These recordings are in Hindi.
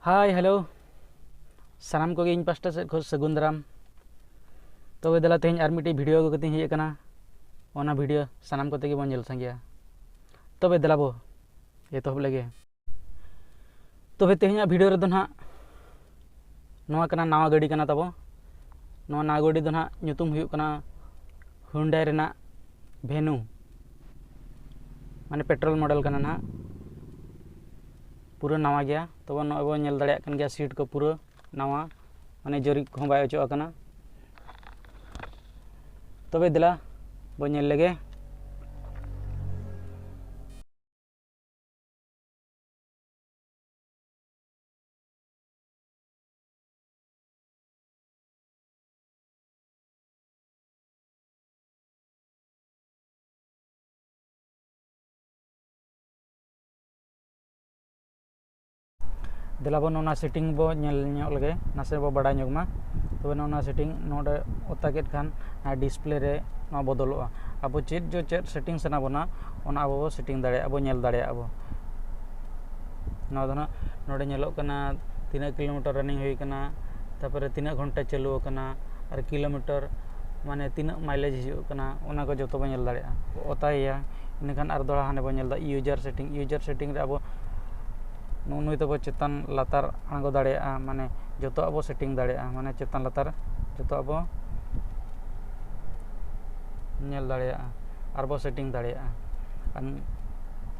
हाय हेलो सानाम को इन पास्टा से खो सगुन दाराम तबे दला तेज आर मिट्टी भिडियो को कती हेकना ओना भिडियो सानाम को तेगे बन जल संगिया तबे दला बो ये तो लगे तबे तेज भिडियो रे दो ना नवा कना नावा गाड़ी कना तबो नवा नावा गाड़ी दो ना nyutum हुयुक कना हुंडई रेना भेनु माने पेट्रोल मॉडल कना ना पूरा नवा गया तब नब नेल दाड़े गया सीट को पूरा नवा माने जरी को बाय अचो कना तबे दिला बो नेल लेगे दिला बो नोना सेटिंग बो नेल लगे नासे बो बड़ा मा तबे नोना सेटिंग नोडे ओताकेट खान डिस्प्ले रे ना बदलोआ अब चेत जो चेत सेटिंग सना बना ओना अब सेटिंग दाड़े अब नेल दाड़े अब ना दना नोडे नेलो कना तीना किलोमीटर रनिंग हुई कना तापर तीना घंटा चालू कना और किलोमीटर माने तीना माइलेज हिजु कना ओना को जतो बो नेल दाड़े ओताया इनखान आर दोड़ा हाने बो नेल दा यूजर सेटिंग रे अब नुई तब चेतान लातार आंगो दाड़े माने जो अब सेटिंग दाड़े माने चेतान लातार जो अब नेल दाड़े और बो सेटिंग दाड़े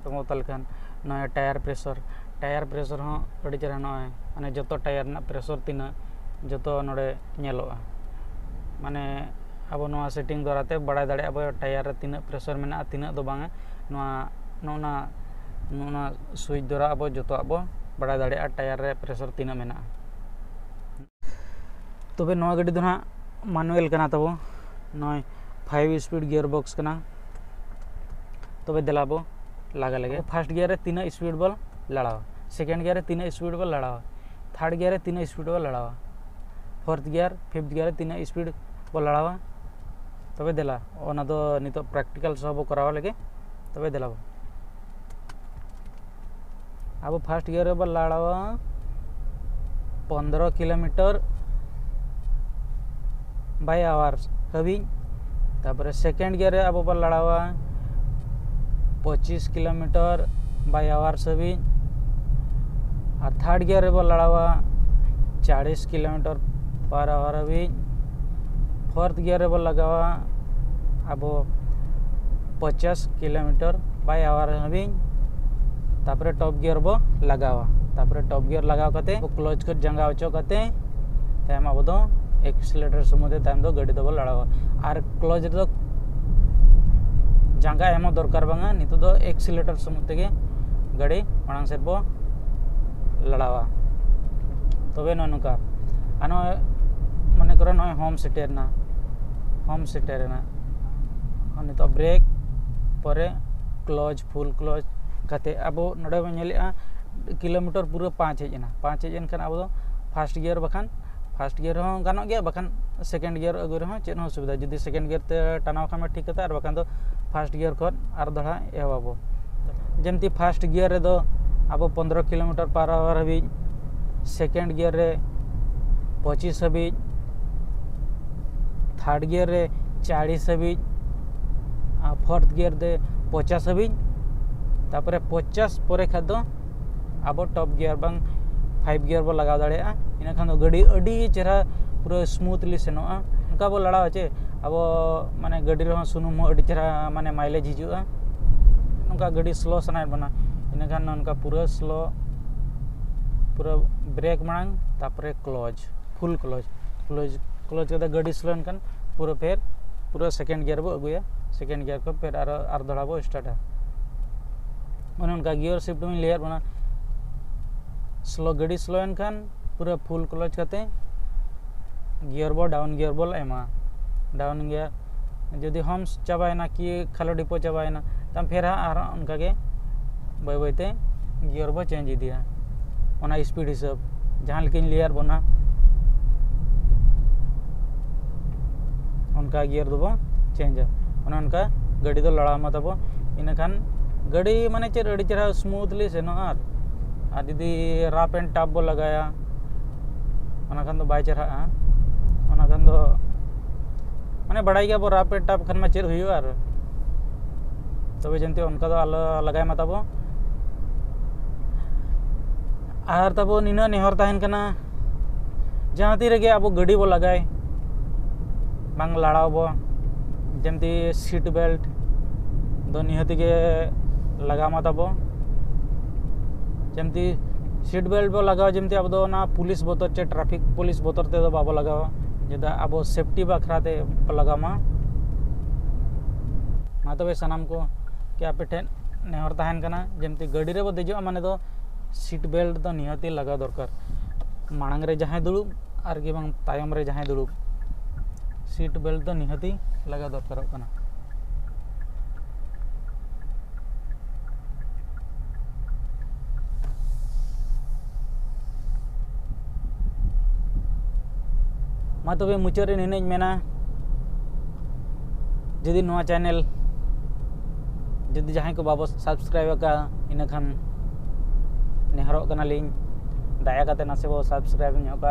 तो तलखान नया टायर प्रेशर हो अड़ी चेहरा नय माने जो टायर ना प्रेशर तीना जो नोडे नेलोआ माने अब नवा सेटिंग द्वाराते बड़ा दाड़े अब टायर तीना प्रेशर मेना तीना दो बांगा नोना नोना स्विच द्वारा अब जो अब बड़ा दाड़े टायर रे प्रेशर तीना मेना तबे नवा गाड़ी दो ना मैनुअल कना तबो नय 5 स्पीड गियर बॉक्स कना तबे दिला बो लागा लगे फर्स्ट गियर रे तीना स्पीड बल लड़ावा सेकंड गियर रे तीना स्पीड बल लड़ावा थर्ड गियर रे तीना स्पीड बल लड़ावा फोर्थ गियर फिफ्थ गियर रे तीना स्पीड बल लड़ावा तबे दिला ओना दो नितो प्रैक्टिकल सब करावा लगे तबे दिला बो अब फर्स्ट गियर बल लड़ावा 15 किलोमीटर बाय आवर्स हबी तापर सेकंड गियर अब बल लड़ावा 25 किलोमीटर बाय आवर्स हबी और थर्ड गियर बल लड़ावा 40 किलोमीटर पर आवर हबी फोर्थ गियर बल लगावा अब 50 किलोमीटर बाय आवर हबी तापर टॉप गियर बो लगावा तापर टॉप गियर लगाव कते क्लच कर जंगा अचो कते ताम अब दो एक्सीलरेटर समुदे ताम दो गाड़ी दो लड़ावा और क्लच दो जंगा एमो दरकार बांगा नितो दो एक्सीलरेटर समुदे के गाड़ी मांग सेट बो लड़ावा तबे ननुका आनो माने करो नय होम सेटेर ना नितो ब्रेक परे क्लच फुल क्लच कते अब नोडे बो नेलेआ किलोमीटर पूरा 5 हेजन खान अब फर्स्ट गियर बखान फर्स्ट गियर हो गानो गया बखान सेकंड गियर अगु रहो चेन हो सुविधा जुदी सेकंड गियर ते टानाव खान ठीक कता और बखान दो फर्स्ट गियर खन और दड़ा एवाबो जेमती फर्स्ट गियर रे दो अब 15 किलोमीटर पर आवर हबी सेकंड गियर रे 25 हबी थर्ड गियर रे 40 हबी फोर्थ गियर दे 50 हबी तापरे 50 परे खादो अब टॉप गियर बांग 5 गियर बो लगाव दाड़े इना खान गाड़ी अड़ी चेहरा पूरा स्मूथली सेनोआ उनका बो लड़ा आचे अब माने गाड़ी रे सुनुम अड़ी चेहरा माने माइलेज हिजुआ उनका गाड़ी स्लो सनाय बना इना खान उनका पूरा स्लो पूरा ब्रेक मांग तापरे क्लच फुल क्लच कते गाड़ी स्लो एनखान पूरा फिर पूरा सेकंड गियर बो अगुया सेकंड गियर को फिर आर दड़ा बो स्टार्ट उनका गियर शिफ्ट में लेयर बना स्लो गाड़ी स्लो एनखान पूरा फुल क्लच कते गियर बो डाउन गियर बोल एमा डाउन गियर जदि हम चाबायना कि खालो डिपो चाबायना तम फिर आर उनका के बाय बायते गियर बो चेंज दिया ओना स्पीड हिसाब जहां लेकिन लेयर बना उनका गियर दो चेंज उनका गाड़ी दो लड़ा मत अब इन खान गाड़ी माने चेर अड़ी चेहरा स्मूथली सेनो और जुदी राफ एंड टाप बो लगाया ओना खान दो बाय चेहरा ओना खान दो माने बड़ाई गया बो राफ एंड टाप खान मा चेर हुयो तबे जंते उनका दो आलो लगाय मा ताबो और तबो निना नेहर ताहेन कना जहाँ ती रेगे अब गाड़ी बो लगाय बांग लड़ाव बो जमती सीट बेल्ट दो निहती के लगा मा ताबो जमती सीट बेल्ट बो लगाव जमती अब दो ना पुलिस बोतर चे ट्रैफिक पुलिस बोतर ते दो बाबो लगाव जेदा अब सेफ्टी बखरा ते लगा मा तबे सनाम को कि आपे ठेन नेहर ताहेन कना जमती गाड़ी रे बो देजो माने दो सीट बेल्ट दो निहती लगा दरकार मांग रे जहां दुड़ुब और कि बांग तायम रे जहां दुड़ुब सीट बेल्ट दो निहती लगा दरकार कना मा तबे मुचारे निनेज मेना जदि नोआ चैनल जदि जहां को बाबो सब्सक्राइब का इन खान नेहरो कना लिंग दाया काते नासे बो सब्सक्राइब ᱧᱚᱜ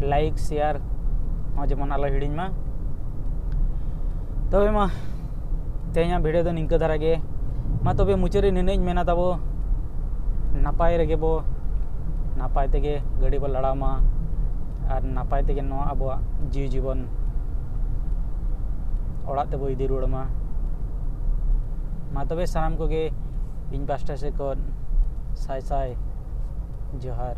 लाइक शेयर हो जेमन आलो हिडिंग मा तबे मा तेया वीडियो दो निंका धारा गे मा तबे मुचारे निनेज मेना ताबो नापाय रेगे बो नापाय तेगे गाड़ी बो लड़ा मा और नापाय तेगे नो अब जीव जीवन ओड़ा ते बो इदी रुड़ मा तबे सानाम को गे इन पास्टा से को साय साय जोहार।